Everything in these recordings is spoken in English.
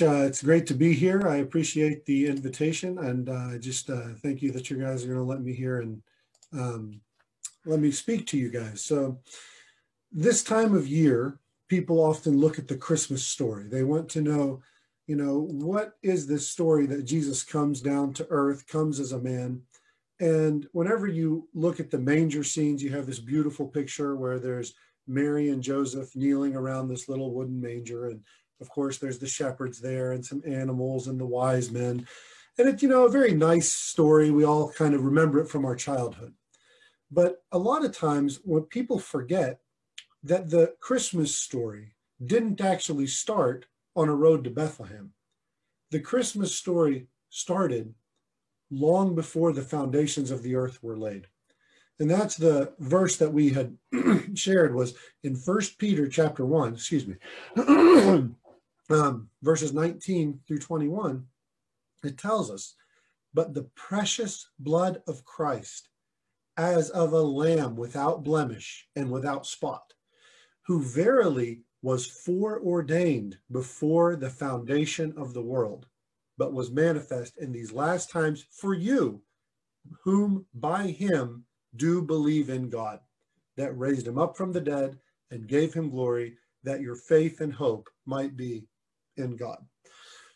It's great to be here. I appreciate the invitation, and just thank you that you guys are going to let me here and let me speak to you guys. So this time of year, people often look at the Christmas story. They want to know, what is this story that Jesus comes down to earth, comes as a man? And whenever you look at the manger scenes, you have this beautiful picture where there's Mary and Joseph kneeling around this little wooden manger. And of course, there's the shepherds there and some animals and the wise men. And it's, a very nice story. We all kind of remember it from our childhood. But a lot of times what people forget that the Christmas story didn't actually start on a road to Bethlehem. The Christmas story started long before the foundations of the earth were laid. And that's the verse that we had shared was in 1 Peter chapter 1, verses 19 through 21. It tells us, but the precious blood of Christ, as of a lamb without blemish and without spot, who verily was foreordained before the foundation of the world, but was manifest in these last times for you, whom by him do believe in God, that raised him up from the dead and gave him glory, that your faith and hope might be in God.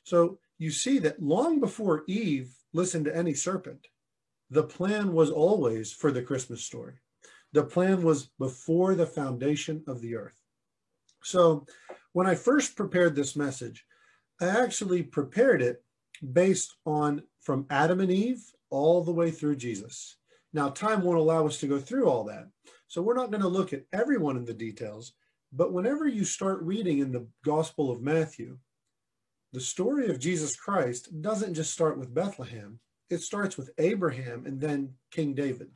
So you see that long before Eve listened to any serpent, the plan was always for the Christmas story. The plan was before the foundation of the earth. So when I first prepared this message, I actually prepared it based on from Adam and Eve all the way through Jesus. Now, time won't allow us to go through all that. So we're not going to look at everyone in the details, but whenever you start reading in the Gospel of Matthew, the story of Jesus Christ doesn't just start with Bethlehem. It starts with Abraham and then King David.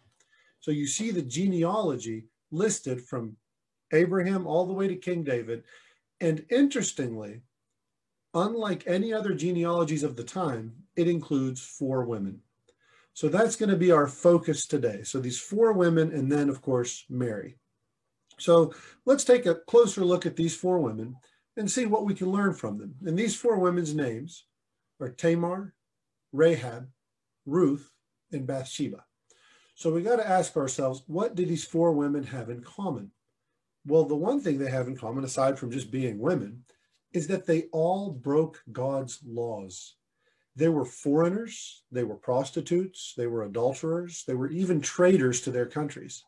So you see the genealogy listed from Abraham all the way to King David. And interestingly, unlike any other genealogies of the time, it includes 4 women. So that's going to be our focus today. So these 4 women, and then, of course, Mary. So let's take a closer look at these 4 women and see what we can learn from them. And these 4 women's names are Tamar, Rahab, Ruth, and Bathsheba. So we got to ask ourselves, what do these 4 women have in common? Well, the one thing they have in common, aside from just being women, is that they all broke God's laws. They were foreigners, they were prostitutes, they were adulterers, they were even traitors to their countries.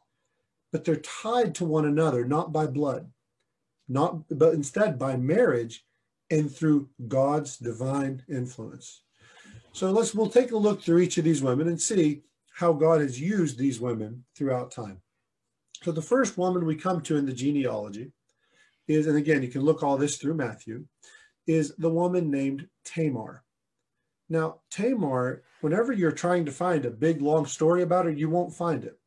But they're tied to one another, not by blood, but instead by marriage and through God's divine influence. So we'll take a look through each of these women and see how God has used these women throughout time. So the first woman we come to in the genealogy is, and again, you can look all this through Matthew, is the woman named Tamar. Now, Tamar, whenever you're trying to find a big, long story about her, you won't find it.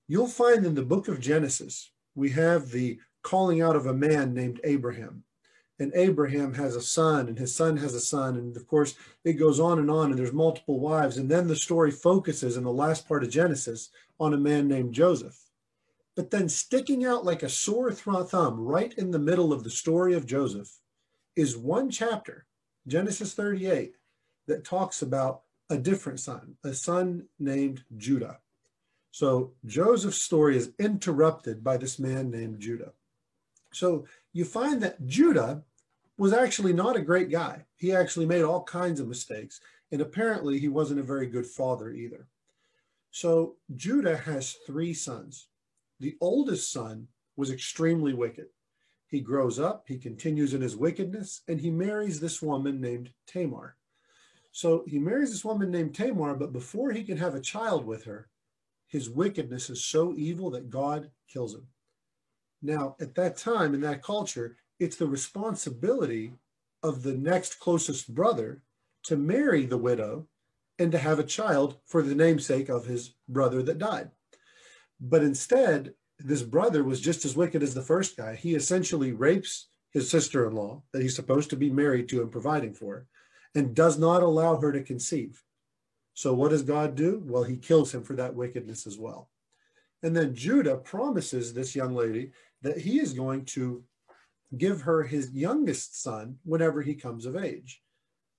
You'll find in the book of Genesis, we have the calling out of a man named Abraham. And Abraham has a son, and his son has a son. And of course, it goes on, and there's multiple wives. And then the story focuses in the last part of Genesis on a man named Joseph. But then sticking out like a sore thumb right in the middle of the story of Joseph is one chapter, Genesis 38, that talks about a different son, a son named Judah. So Joseph's story is interrupted by this man named Judah. So you find that Judah was actually not a great guy. He actually made all kinds of mistakes, and apparently he wasn't a very good father either. So Judah has 3 sons. The oldest son was extremely wicked. He grows up, he continues in his wickedness, and he marries this woman named Tamar. So he marries this woman named Tamar, but before he can have a child with her, his wickedness is so evil that God kills him. Now, at that time, in that culture, it's the responsibility of the next closest brother to marry the widow and to have a child for the namesake of his brother that died. But instead, this brother was just as wicked as the first guy. He essentially rapes his sister-in-law that he's supposed to be married to and providing for, and does not allow her to conceive. So what does God do? Well, he kills him for that wickedness as well. And then Judah promises this young lady that he is going to give her his youngest son whenever he comes of age.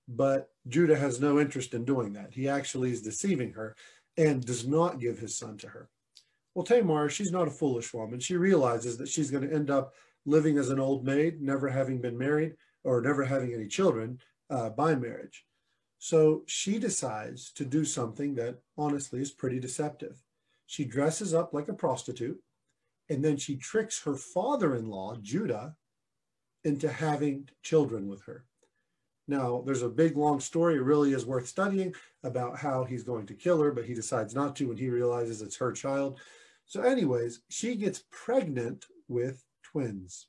But Judah has no interest in doing that. He actually is deceiving her and does not give his son to her. Well, Tamar, she's not a foolish woman. She realizes that she's going to end up living as an old maid, never having been married or never having any children by marriage. So she decides to do something that honestly is pretty deceptive. She dresses up like a prostitute, and then she tricks her father-in-law, Judah, into having children with her. Now, there's a big, long story. It really is worth studying about how he's going to kill her, but he decides not to when he realizes it's her child. So anyways, she gets pregnant with twins.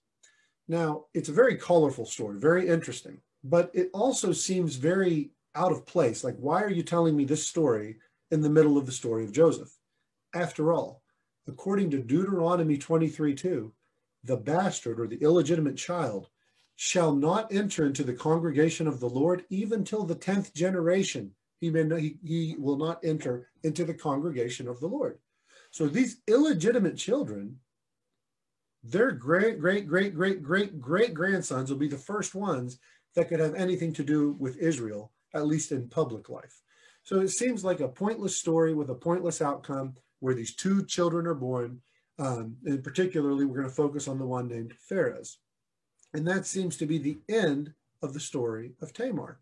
Now, it's a very colorful story, very interesting, but it also seems very out of place. Like, why are you telling me this story in the middle of the story of Joseph? After all, according to Deuteronomy 23:2, the bastard or the illegitimate child shall not enter into the congregation of the Lord even till the 10th generation. He will not enter into the congregation of the Lord. So these illegitimate children, their great grandsons will be the first ones that could have anything to do with Israel, at least in public life. So it seems like a pointless story with a pointless outcome where these two children are born. And particularly, we're going to focus on the one named Pharez. And that seems to be the end of the story of Tamar.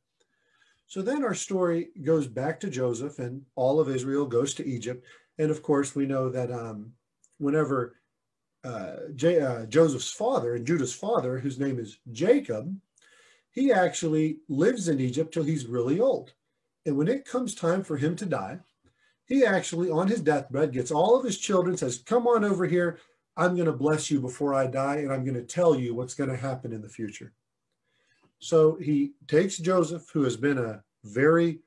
So then our story goes back to Joseph, and all of Israel goes to Egypt. And of course, we know that whenever Joseph's father and Judah's father, whose name is Jacob, he actually lives in Egypt till he's really old. And when it comes time for him to die, he actually, on his deathbed, gets all of his children, says, come on over here. I'm going to bless you before I die, and I'm going to tell you what's going to happen in the future. So he takes Joseph, who has been a very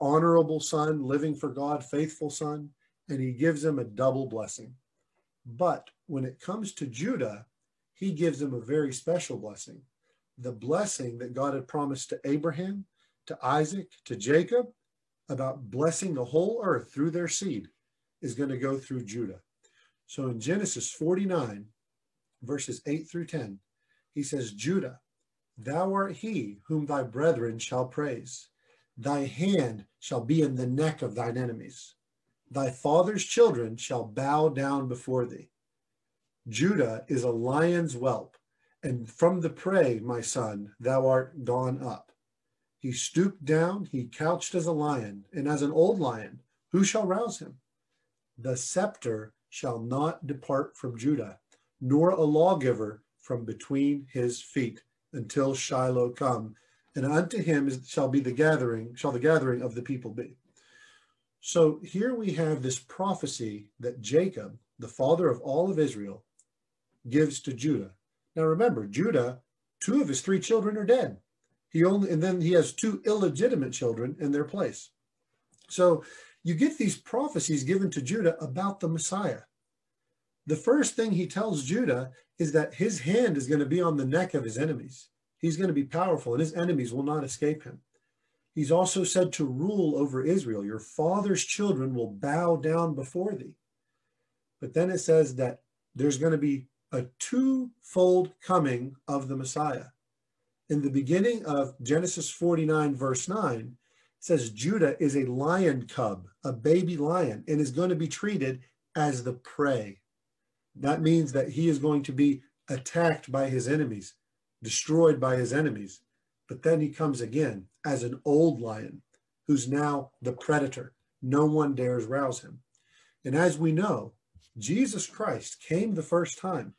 honorable son, living for God, faithful son, and he gives him a double blessing. But when it comes to Judah, he gives him a very special blessing. The blessing that God had promised to Abraham, to Isaac, to Jacob, about blessing the whole earth through their seed, is going to go through Judah. So in Genesis 49, verses 8 through 10, he says, Judah, thou art he whom thy brethren shall praise. Thy hand shall be in the neck of thine enemies. Thy father's children shall bow down before thee. Judah is a lion's whelp, and from the prey, my son, thou art gone up. He stooped down, he couched as a lion, and as an old lion, who shall rouse him? The scepter shall not depart from Judah, nor a lawgiver from between his feet, until Shiloh come, and unto him shall the gathering of the people be. So here we have this prophecy that Jacob, the father of all of Israel, gives to Judah. Now remember, Judah, 2 of his 3 children are dead. And then he has 2 illegitimate children in their place. So you get these prophecies given to Judah about the Messiah. The first thing he tells Judah is that his hand is going to be on the neck of his enemies. He's going to be powerful, and his enemies will not escape him. He's also said to rule over Israel. Your father's children will bow down before thee. But then it says that there's going to be a 2-fold coming of the Messiah. In the beginning of Genesis 49, verse 9, it says Judah is a lion cub, a baby lion, and is going to be treated as the prey. That means that he is going to be attacked by his enemies, destroyed by his enemies. But then he comes again as an old lion who's now the predator. No one dares rouse him. And as we know, Jesus Christ came the first time.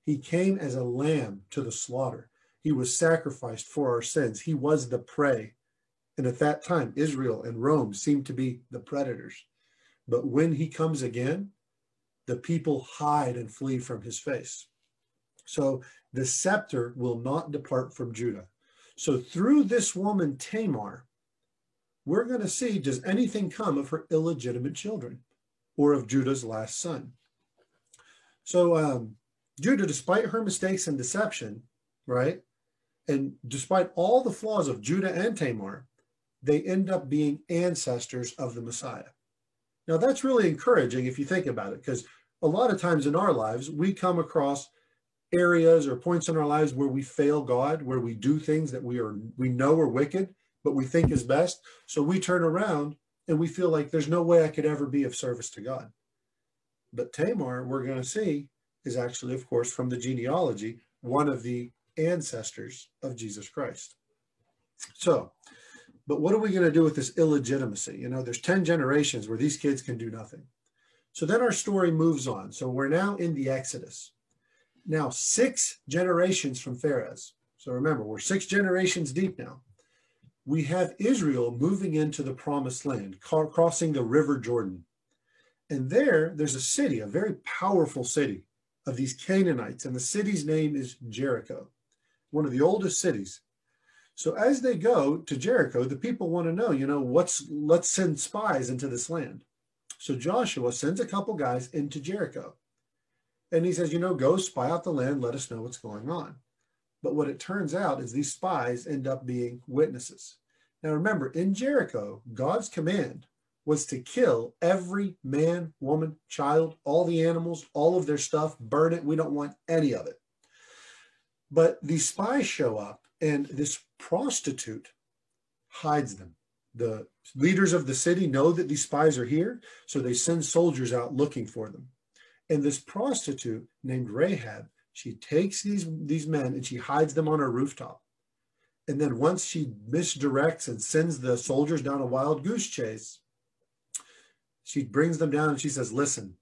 He came as a lamb to the slaughter. He was sacrificed for our sins. He was the prey. And at that time, Israel and Rome seemed to be the predators. But when he comes again, the people hide and flee from his face. So the scepter will not depart from Judah. So through this woman, Tamar, we're going to see, does anything come of her illegitimate children or of Judah's last son? So Judah, despite her mistakes and deception, right, and despite all the flaws of Judah and Tamar, they end up being ancestors of the Messiah. Now, that's really encouraging if you think about it, because a lot of times in our lives, we come across areas or points in our lives where we fail God, where we do things that we know are wicked, but we think is best. So we turn around and we feel like there's no way I could ever be of service to God. But Tamar, we're going to see, is actually, of course, from the genealogy, one of the ancestors of Jesus Christ. So, but what are we going to do with this illegitimacy? You know, there's 10 generations where these kids can do nothing. So then our story moves on. So we're now in the Exodus. Now, 6 generations from Pharez. So remember, we're 6 generations deep now. We have Israel moving into the promised land, crossing the river Jordan. And there's a city, a very powerful city of these Canaanites. And the city's name is Jericho, one of the oldest cities. So as they go to Jericho, the people want to know, you know, let's send spies into this land. So Joshua sends a couple guys into Jericho. And he says, you know, go spy out the land, let us know what's going on. But what it turns out is these spies end up being witnesses. Now remember, in Jericho, God's command was to kill every man, woman, child, all the animals, all of their stuff, burn it. We don't want any of it. But these spies show up and this prostitute hides them. The leaders of the city know that these spies are here, so they send soldiers out looking for them. And this prostitute named Rahab, she takes these men and she hides them on her rooftop. And then once she misdirects and sends the soldiers down a wild goose chase, she brings them down and she says, listen,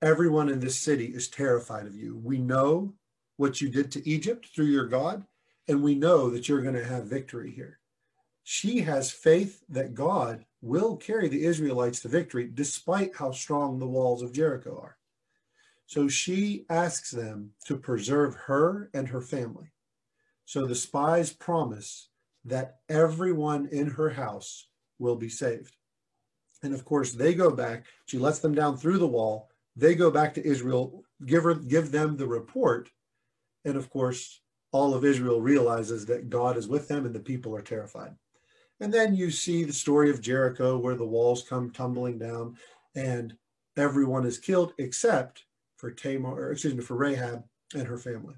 everyone in this city is terrified of you. We know what you did to Egypt through your God, and we know that you're going to have victory here. She has faith that God will carry the Israelites to victory despite how strong the walls of Jericho are. So she asks them to preserve her and her family. So the spies promise that everyone in her house will be saved. And of course, they go back. She lets them down through the wall. They go back to Israel, give them the report. And of course, all of Israel realizes that God is with them and the people are terrified. And then you see the story of Jericho where the walls come tumbling down and everyone is killed except for for Rahab and her family.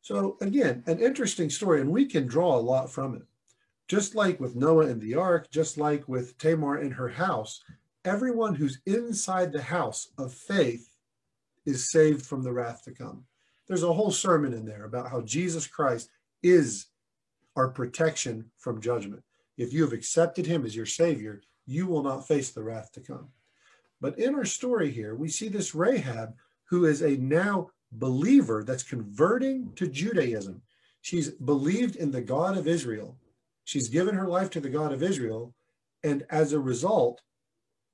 So again, an interesting story, and we can draw a lot from it. Just like with Noah and the ark, just like with Tamar in her house, everyone who's inside the house of faith is saved from the wrath to come. There's a whole sermon in there about how Jesus Christ is our protection from judgment. If you have accepted him as your Savior, you will not face the wrath to come. But in our story here, we see this Rahab, who is a now believer that's converting to Judaism. She's believed in the God of Israel. She's given her life to the God of Israel. And as a result,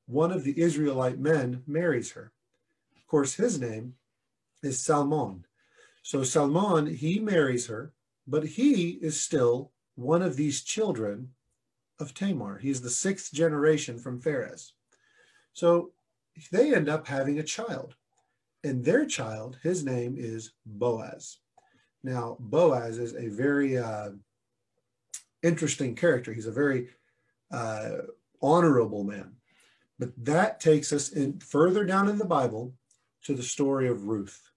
one of the Israelite men marries her. Of course, his name is Salmon. So Salmon, he marries her, but he is still one of these children of Tamar. He's the 6th generation from Pharez. So they end up having a child. And their child, his name is Boaz. Now, Boaz is a very interesting character. He's a very honorable man. But that takes us in further down in the Bible to the story of Ruth.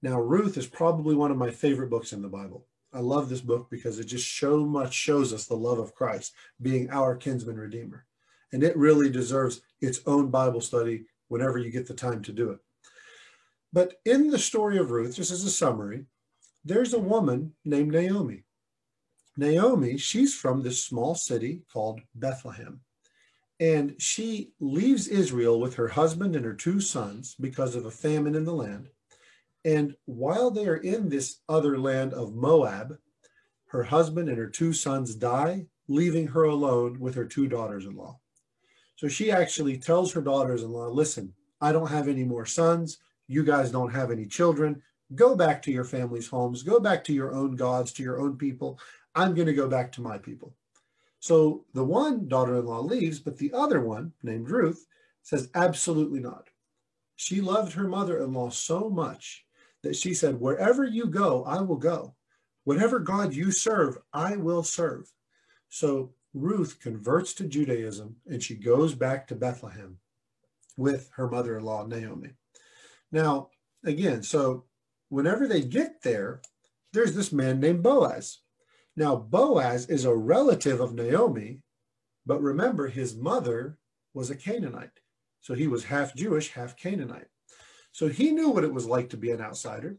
Now, Ruth is probably one of my favorite books in the Bible. I love this book because it just so much shows us the love of Christ being our kinsman redeemer. And it really deserves its own Bible study whenever you get the time to do it. But in the story of Ruth, just as a summary, there's a woman named Naomi. Naomi, she's from this small city called Bethlehem. And she leaves Israel with her husband and her 2 sons because of a famine in the land. And while they are in this other land of Moab, her husband and her 2 sons die, leaving her alone with her 2 daughters-in-law. So she actually tells her daughters-in-law, listen, I don't have any more sons. You guys don't have any children. Go back to your family's homes. Go back to your own gods, to your own people. I'm going to go back to my people. So the one daughter-in-law leaves, but the other one, named Ruth, says absolutely not. She loved her mother-in-law so much that she said, wherever you go, I will go. Whatever God you serve, I will serve. So Ruth converts to Judaism and she goes back to Bethlehem with her mother-in-law, Naomi. Now, again, so whenever they get there, there's this man named Boaz. Now, Boaz is a relative of Naomi, but remember, his mother was a Canaanite. So he was half Jewish, half Canaanite. So he knew what it was like to be an outsider.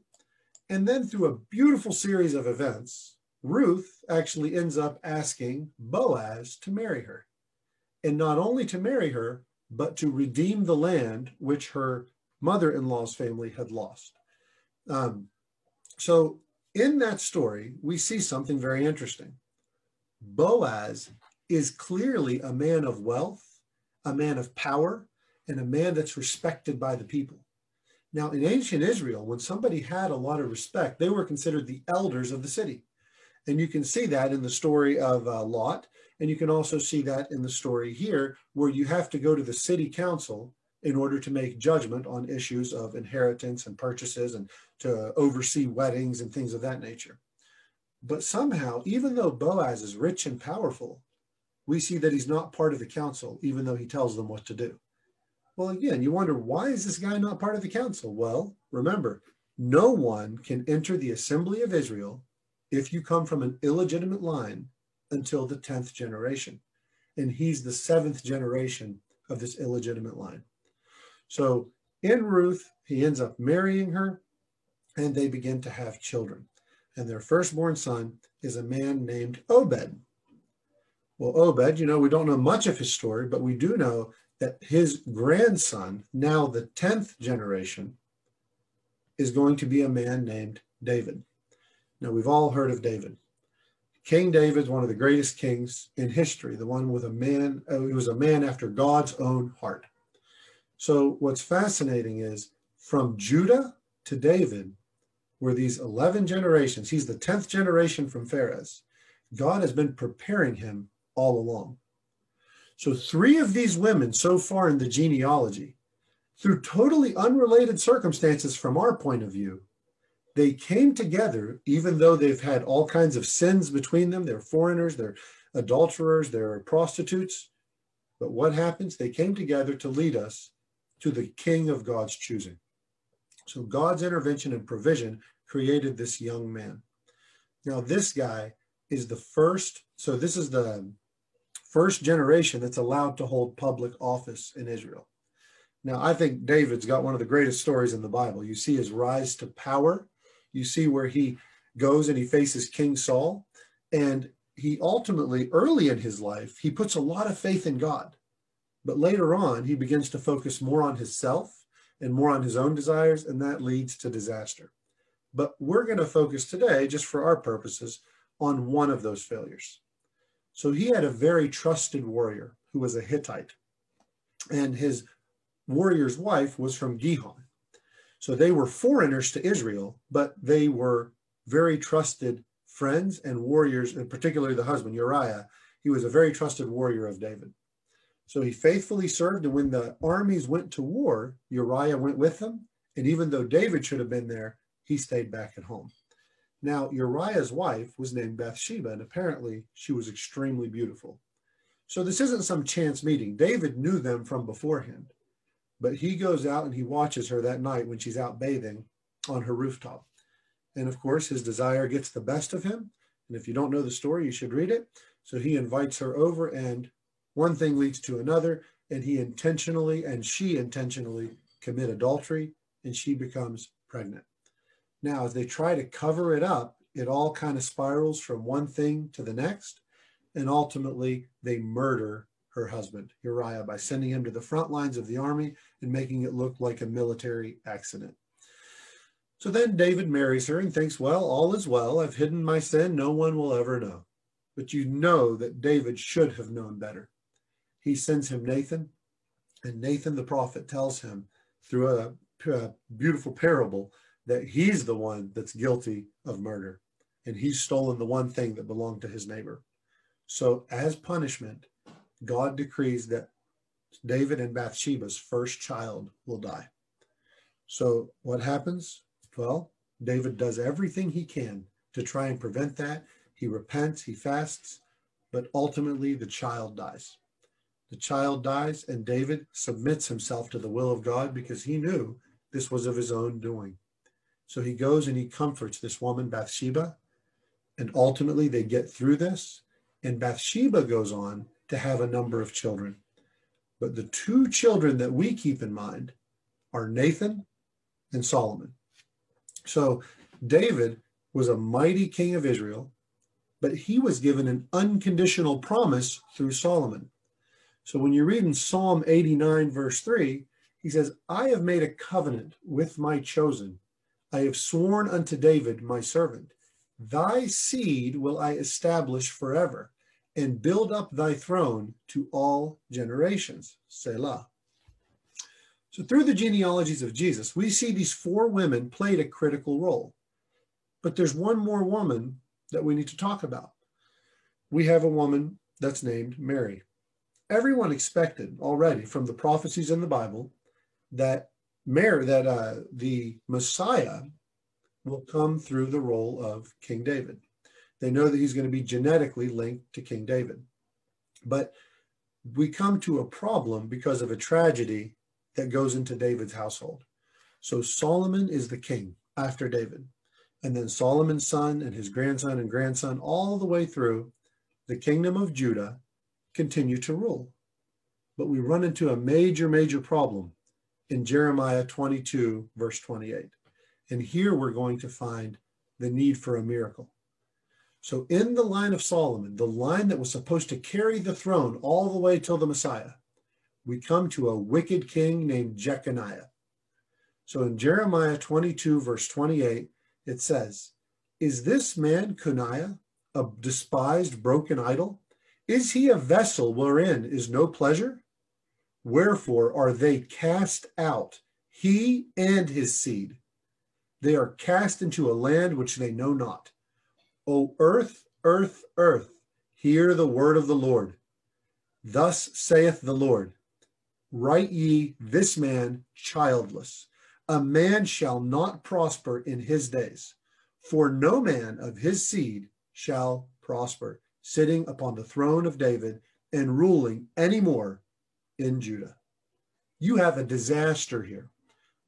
And then through a beautiful series of events, Ruth actually ends up asking Boaz to marry her. And not only to marry her, but to redeem the land which her mother-in-law's family had lost. So in that story, we see something very interesting. Boaz is clearly a man of wealth, a man of power, and a man that's respected by the people. Now, in ancient Israel, when somebody had a lot of respect, they were considered the elders of the city. And you can see that in the story of Lot, and you can also see that in the story here, where you have to go to the city council in order to make judgment on issues of inheritance and purchases and to oversee weddings and things of that nature. But somehow, even though Boaz is rich and powerful, we see that he's not part of the council, even though he tells them what to do. Well, again, you wonder, why is this guy not part of the council? Well, remember, no one can enter the assembly of Israel if you come from an illegitimate line until the 10th generation. And he's the 7th generation of this illegitimate line. So in Ruth, he ends up marrying her, and they begin to have children. And their firstborn son is a man named Obed. Well, Obed, we don't know much of his story, but we do know that his grandson, now the 10th generation, is going to be a man named David. Now, we've all heard of David. King David's one of the greatest kings in history, the one with he was a man after God's own heart. So what's fascinating is from Judah to David were these 11 generations. He's the 10th generation from Pharez. God has been preparing him all along. So 3 of these women so far in the genealogy, through totally unrelated circumstances from our point of view, they came together, even though they've had all kinds of sins between them. They're foreigners, they're adulterers, they're prostitutes. But what happens? They came together to lead us to the king of God's choosing. So God's intervention and provision created this young man. Now, this guy is the first, so this is the first generation that's allowed to hold public office in Israel. Now, I think David's got one of the greatest stories in the Bible. You see his rise to power. You see where he goes and he faces King Saul. And he ultimately, early in his life, he puts a lot of faith in God. But later on, he begins to focus more on himself and more on his own desires, and that leads to disaster. But we're going to focus today, just for our purposes, on one of those failures. So he had a very trusted warrior who was a Hittite, and his warrior's wife was from Gihon. So they were foreigners to Israel, but they were very trusted friends and warriors, and particularly the husband, Uriah. He was a very trusted warrior of David. So he faithfully served, and when the armies went to war, Uriah went with them, and even though David should have been there, he stayed back at home. Now, Uriah's wife was named Bathsheba, and apparently she was extremely beautiful. So this isn't some chance meeting. David knew them from beforehand, but he goes out and he watches her that night when she's out bathing on her rooftop. And of course, his desire gets the best of him. And if you don't know the story, you should read it. So he invites her over, and one thing leads to another, and he intentionally and she intentionally commit adultery, and she becomes pregnant. Now, as they try to cover it up, it all kind of spirals from one thing to the next. And ultimately, they murder her husband, Uriah, by sending him to the front lines of the army and making it look like a military accident. So then David marries her and thinks, well, all is well. I've hidden my sin. No one will ever know. But you know that David should have known better. He sends him Nathan, and Nathan the prophet tells him through a beautiful parable that he's the one that's guilty of murder, and he's stolen the one thing that belonged to his neighbor. So as punishment, God decrees that David and Bathsheba's first child will die. So what happens? Well, David does everything he can to try and prevent that. He repents, he fasts, but ultimately the child dies. The child dies, and David submits himself to the will of God because he knew this was of his own doing. So he goes and he comforts this woman, Bathsheba, and ultimately they get through this. And Bathsheba goes on to have a number of children. But the two children that we keep in mind are Nathan and Solomon. So David was a mighty king of Israel, but he was given an unconditional promise through Solomon. So when you read in Psalm 89, verse 3, he says, I have made a covenant with my chosen. I have sworn unto David, my servant, thy seed will I establish forever and build up thy throne to all generations. Selah. So through the genealogies of Jesus, we see these four women played a critical role. But there's one more woman that we need to talk about. We have a woman that's named Mary. Everyone expected already from the prophecies in the Bible that the Messiah will come through the role of King David. They know that he's going to be genetically linked to King David. But we come to a problem because of a tragedy that goes into David's household. So Solomon is the king after David. And then Solomon's son and his grandson and grandson, all the way through, the kingdom of Judah continue to rule. But we run into a major, major problem in Jeremiah 22, verse 28. And here we're going to find the need for a miracle. So in the line of Solomon, the line that was supposed to carry the throne all the way till the Messiah, we come to a wicked king named Jeconiah. So in Jeremiah 22, verse 28, it says, is this man Coniah a despised broken idol? Is he a vessel wherein is no pleasure? Wherefore are they cast out, he and his seed? They are cast into a land which they know not. O earth, earth, earth, hear the word of the Lord. Thus saith the Lord, write ye this man childless. A man shall not prosper in his days, for no man of his seed shall prosper, sitting upon the throne of David and ruling any more in Judah. You have a disaster here.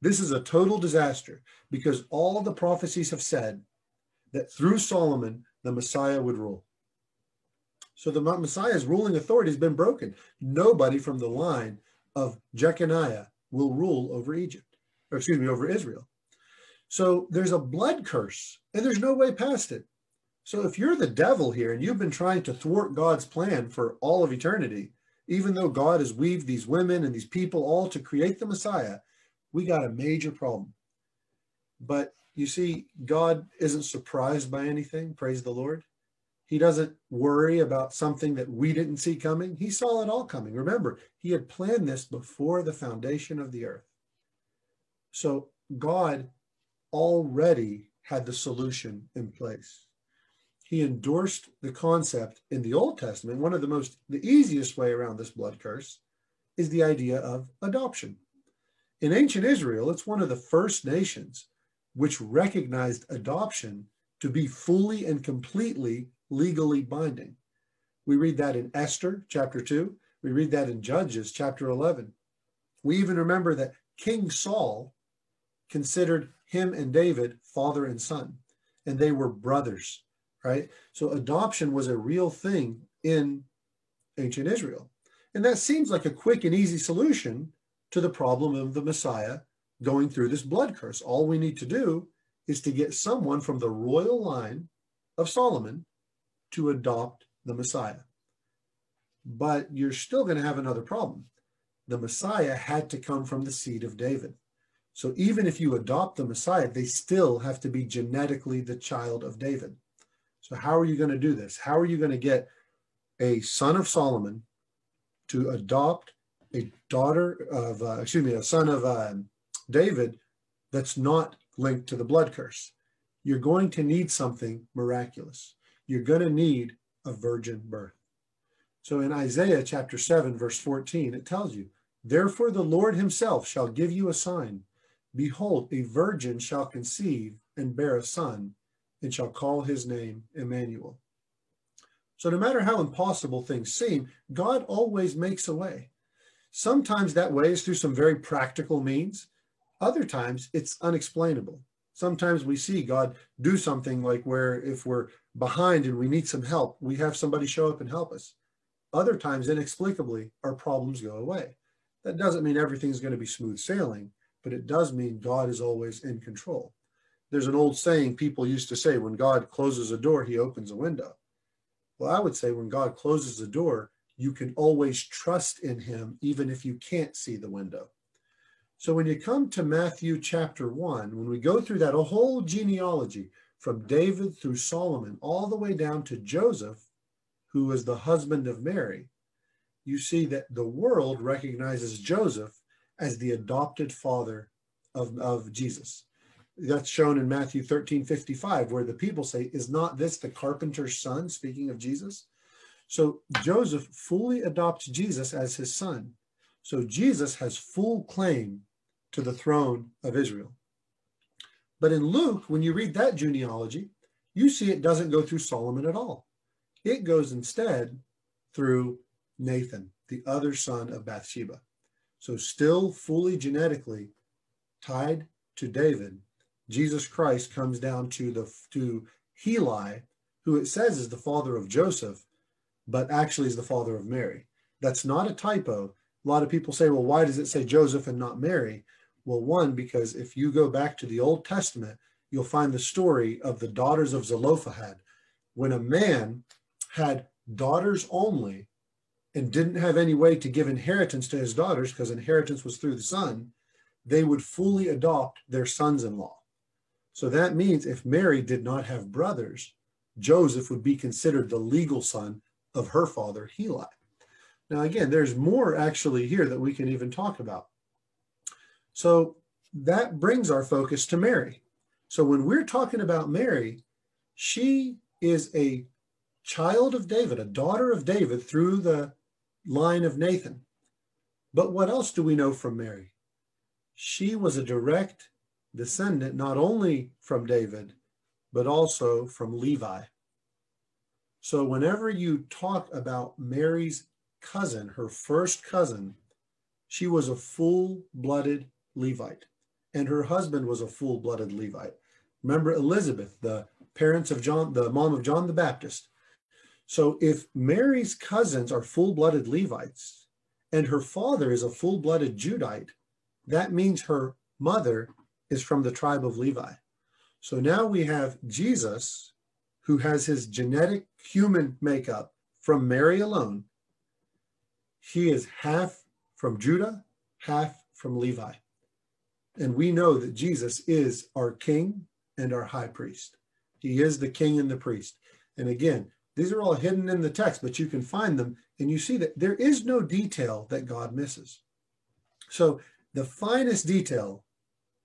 This is a total disaster because all the prophecies have said that through Solomon, the Messiah would rule. So the Messiah's ruling authority has been broken. Nobody from the line of Jeconiah will rule over over Israel. So there's a blood curse and there's no way past it. So if you're the devil here and you've been trying to thwart God's plan for all of eternity, even though God has weaved these women and these people all to create the Messiah, we got a major problem. But you see, God isn't surprised by anything, praise the Lord. He doesn't worry about something that we didn't see coming. He saw it all coming. Remember, he had planned this before the foundation of the earth. So God already had the solution in place. He endorsed the concept in the Old Testament. One of the easiest way around this blood curse is the idea of adoption. In ancient Israel, it's one of the first nations which recognized adoption to be fully and completely legally binding. We read that in Esther chapter 2. We read that in Judges chapter 11. We even remember that King Saul considered him and David father and son, and they were brothers, right? So adoption was a real thing in ancient Israel. And that seems like a quick and easy solution to the problem of the Messiah going through this blood curse. All we need to do is to get someone from the royal line of Solomon to adopt the Messiah. But you're still going to have another problem. The Messiah had to come from the seed of David. So even if you adopt the Messiah, they still have to be genetically the child of David. So how are you going to do this? How are you going to get a son of Solomon to adopt a son of David that's not linked to the blood curse? You're going to need something miraculous. You're going to need a virgin birth. So in Isaiah chapter 7, verse 14, it tells you, therefore the Lord himself shall give you a sign. Behold, a virgin shall conceive and bear a son, and shall call his name Emmanuel. So no matter how impossible things seem, God always makes a way. Sometimes that way is through some very practical means. Other times it's unexplainable. Sometimes we see God do something like where if we're behind and we need some help, we have somebody show up and help us. Other times, inexplicably, our problems go away. That doesn't mean everything's going to be smooth sailing, but it does mean God is always in control. There's an old saying people used to say, when God closes a door, he opens a window. Well, I would say when God closes a door, you can always trust in him, even if you can't see the window. So when you come to Matthew chapter 1, when we go through that whole genealogy from David through Solomon, all the way down to Joseph, who was the husband of Mary, you see that the world recognizes Joseph as the adopted father of Jesus. That's shown in Matthew 13:55, where the people say, is not this the carpenter's son, speaking of Jesus? So Joseph fully adopts Jesus as his son. So Jesus has full claim to the throne of Israel. But in Luke, when you read that genealogy, you see it doesn't go through Solomon at all. It goes instead through Nathan, the other son of Bathsheba. So still fully genetically tied to David, Jesus Christ comes down to Heli, who it says is the father of Joseph, but actually is the father of Mary. That's not a typo. A lot of people say, well, why does it say Joseph and not Mary? Well, one, because if you go back to the Old Testament, you'll find the story of the daughters of Zelophehad. When a man had daughters only and didn't have any way to give inheritance to his daughters, because inheritance was through the son, they would fully adopt their sons-in-law. So that means if Mary did not have brothers, Joseph would be considered the legal son of her father, Heli. Now, again, there's more actually here that we can even talk about. So that brings our focus to Mary. So when we're talking about Mary, she is a child of David, a daughter of David through the line of Nathan. But what else do we know from Mary? She was a direct descendant, not only from David, but also from Levi. So whenever you talk about Mary's cousin, her first cousin, she was a full-blooded Levite, and her husband was a full-blooded Levite. Remember Elizabeth, the parents of John, the mom of John the Baptist. So if Mary's cousins are full-blooded Levites and her father is a full-blooded Judite, that means her mother is from the tribe of Levi. So now we have Jesus, who has his genetic human makeup from Mary alone. He is half from Judah, half from Levi. And we know that Jesus is our king and our high priest. He is the king and the priest. And again, these are all hidden in the text, but you can find them and you see that there is no detail that God misses. So the finest detail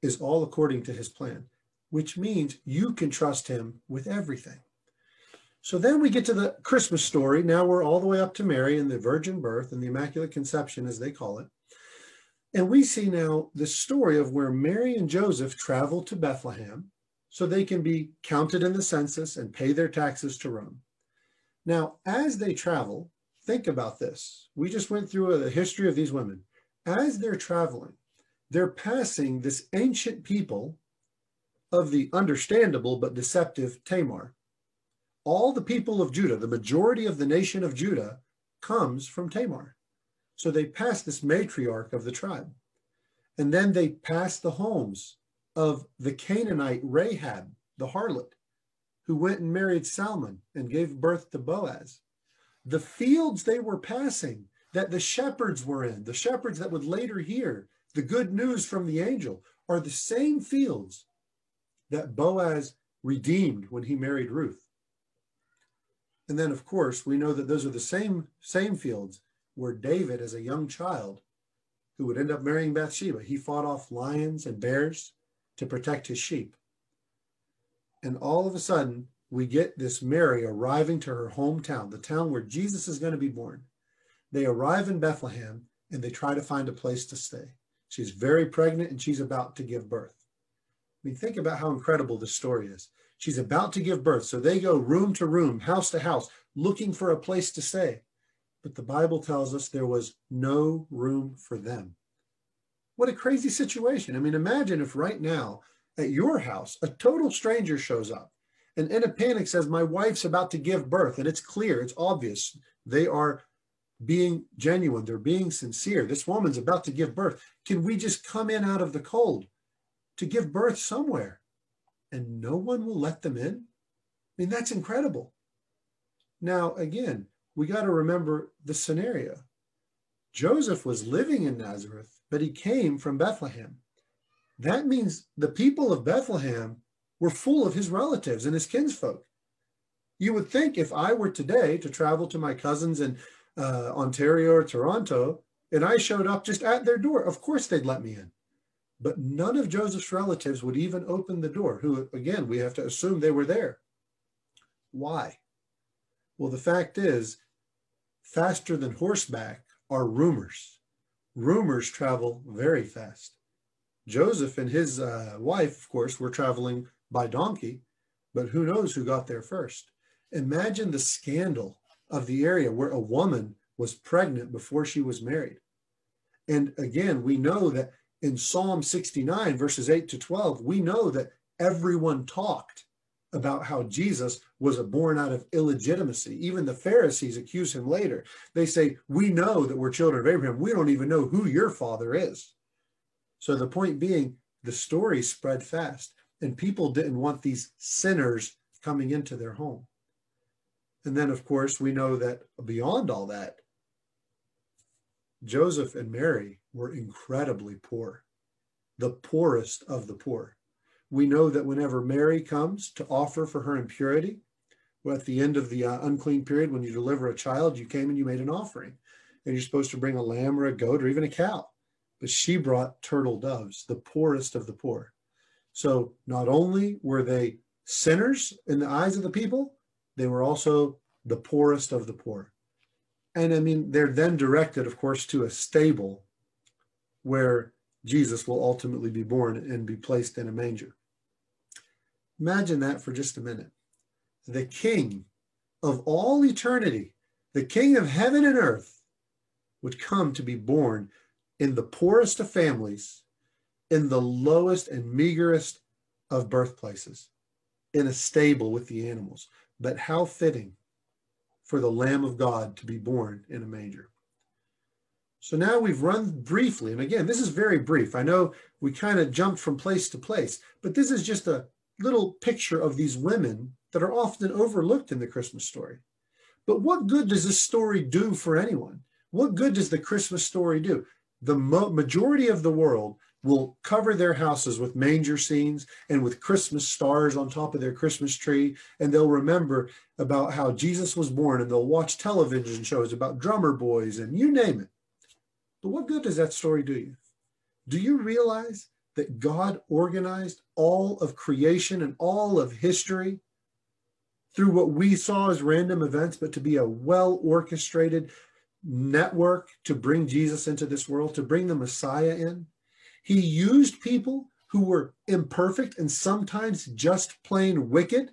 is all according to his plan, which means you can trust him with everything. So then we get to the Christmas story. Now we're all the way up to Mary and the virgin birth and the Immaculate Conception, as they call it. And we see now the story of where Mary and Joseph travel to Bethlehem so they can be counted in the census and pay their taxes to Rome. Now, as they travel, think about this. We just went through the history of these women. As they're traveling, they're passing this ancient people of the understandable but deceptive Tamar. All the people of Judah, the majority of the nation of Judah, comes from Tamar. So they pass this matriarch of the tribe. And then they pass the homes of the Canaanite Rahab, the harlot, who went and married Salmon and gave birth to Boaz. The fields they were passing that the shepherds were in, the shepherds that would later hear the good news from the angel, are the same fields that Boaz redeemed when he married Ruth. And then, of course, we know that those are the same fields where David, as a young child, who would end up marrying Bathsheba, he fought off lions and bears to protect his sheep. And all of a sudden, we get this Mary arriving to her hometown, the town where Jesus is going to be born. They arrive in Bethlehem, and they try to find a place to stay. She's very pregnant, and she's about to give birth. I mean, think about how incredible this story is. She's about to give birth, so they go room to room, house to house, looking for a place to stay. But the Bible tells us there was no room for them. What a crazy situation. I mean, imagine if right now, at your house, a total stranger shows up and in a panic says, my wife's about to give birth. And it's clear, it's obvious. They are being genuine. They're being sincere. This woman's about to give birth. Can we just come in out of the cold to give birth somewhere? And no one will let them in? I mean, that's incredible. Now, again, we got to remember the scenario. Joseph was living in Nazareth, but he came from Bethlehem. That means the people of Bethlehem were full of his relatives and his kinsfolk. You would think if I were today to travel to my cousins in Ontario or Toronto, and I showed up just at their door, of course they'd let me in. But none of Joseph's relatives would even open the door, who, again, we have to assume they were there. Why? Well, the fact is, faster than horseback are rumors. Rumors travel very fast. Joseph and his wife, of course, were traveling by donkey, but who knows who got there first. Imagine the scandal of the area where a woman was pregnant before she was married. And again, we know that in Psalm 69, verses 8 to 12, we know that everyone talked about how Jesus was born out of illegitimacy. Even the Pharisees accuse him later. They say, we know that we're children of Abraham. We don't even know who your father is. So the point being, the story spread fast, and people didn't want these sinners coming into their home. And then, of course, we know that beyond all that, Joseph and Mary were incredibly poor, the poorest of the poor. We know that whenever Mary comes to offer for her impurity, well, at the end of the unclean period, when you deliver a child, you came and you made an offering. And you're supposed to bring a lamb or a goat or even a cow. But she brought turtle doves, the poorest of the poor. So not only were they sinners in the eyes of the people, they were also the poorest of the poor. And I mean, they're then directed, of course, to a stable where Jesus will ultimately be born and be placed in a manger. Imagine that for just a minute. The King of all eternity, the King of heaven and earth, would come to be born in the poorest of families, in the lowest and meagerest of birthplaces, in a stable with the animals. But how fitting for the Lamb of God to be born in a manger. So now we've run briefly, and again, this is very brief. I know we kind of jumped from place to place, but this is just a little picture of these women that are often overlooked in the Christmas story. But what good does this story do for anyone? What good does the Christmas story do? The majority of the world will cover their houses with manger scenes and with Christmas stars on top of their Christmas tree, and they'll remember about how Jesus was born, and they'll watch television shows about drummer boys and you name it. But what good does that story do you? Do you realize that God organized all of creation and all of history through what we saw as random events, but to be a well-orchestrated network to bring Jesus into this world, to bring the Messiah in? He used people who were imperfect and sometimes just plain wicked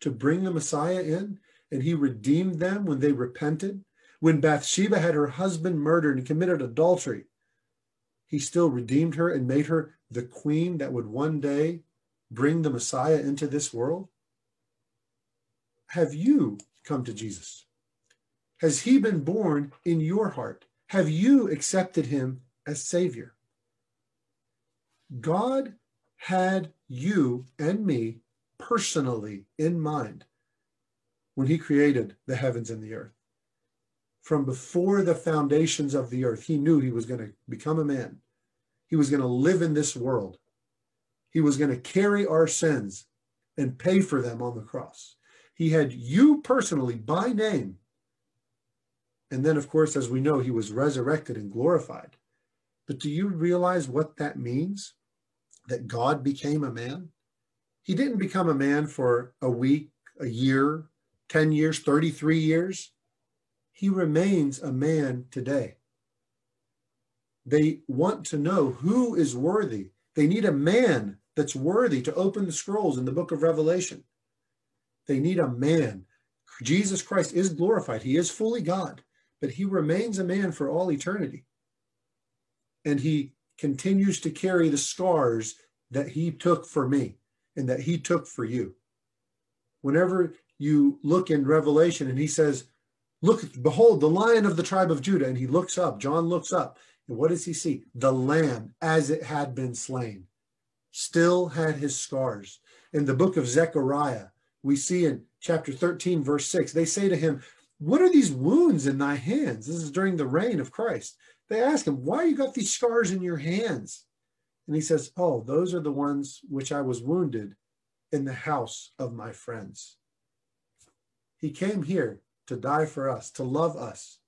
to bring the Messiah in, and he redeemed them when they repented. When Bathsheba had her husband murdered and committed adultery, he still redeemed her and made her the queen that would one day bring the Messiah into this world. Have you come to Jesus? Has he been born in your heart? Have you accepted him as Savior? God had you and me personally in mind when he created the heavens and the earth. From before the foundations of the earth, he knew he was going to become a man. He was going to live in this world. He was going to carry our sins and pay for them on the cross. He had you personally by name. And then, of course, as we know, he was resurrected and glorified. But do you realize what that means? That God became a man? He didn't become a man for a week, a year, 10 years, 33 years. He remains a man today. They want to know who is worthy. They need a man that's worthy to open the scrolls in the book of Revelation. They need a man. Jesus Christ is glorified. He is fully God, but he remains a man for all eternity. And he continues to carry the scars that he took for me and that he took for you. Whenever you look in Revelation and he says, look, behold, the Lion of the tribe of Judah, and he looks up, John looks up, and what does he see? The Lamb, as it had been slain, still had his scars. In the book of Zechariah, we see in chapter 13, verse 6, they say to him, what are these wounds in thy hands? This is during the reign of Christ. They ask him, why you got these scars in your hands? And he says, oh, those are the ones which I was wounded in the house of my friends. He came here to die for us, to love us.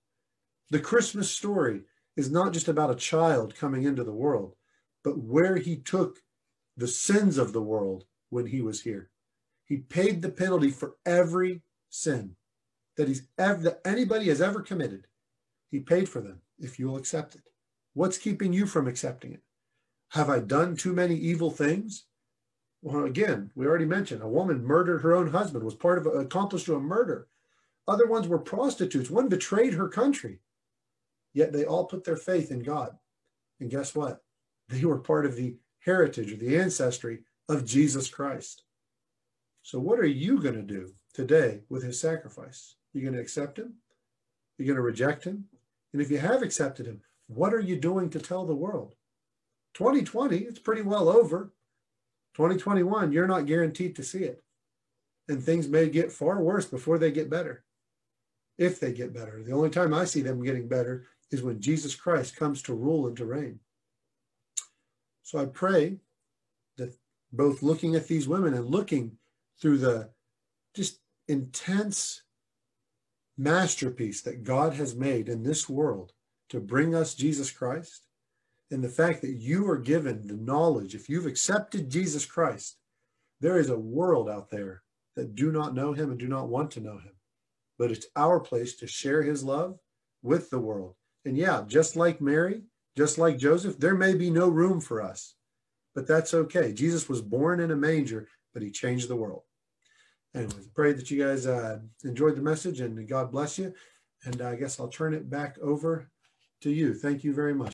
The Christmas story is not just about a child coming into the world, but where he took the sins of the world when he was here. He paid the penalty for every sin that anybody has ever committed. He paid for them if you will accept it. What's keeping you from accepting it? Have I done too many evil things? Well, again, we already mentioned a woman murdered her own husband, was part of accomplice to a murder. Other ones were prostitutes. One betrayed her country. Yet they all put their faith in God. And guess what? They were part of the heritage or the ancestry of Jesus Christ. So what are you going to do today with his sacrifice? You going to accept him? You're going to reject him? And if you have accepted him, what are you doing to tell the world? 2020, it's pretty well over. 2021, you're not guaranteed to see it. And things may get far worse before they get better. If they get better. The only time I see them getting better is when Jesus Christ comes to rule and to reign. So I pray that both looking at these women and looking through the just intense masterpiece that God has made in this world to bring us Jesus Christ, and the fact that you are given the knowledge, if you've accepted Jesus Christ, there is a world out there that do not know him and do not want to know him. But it's our place to share his love with the world. And yeah, just like Mary, just like Joseph, there may be no room for us, but that's okay. Jesus was born in a manger, but he changed the world. Anyways, I pray that you guys enjoyed the message and God bless you. And I guess I'll turn it back over to you. Thank you very much.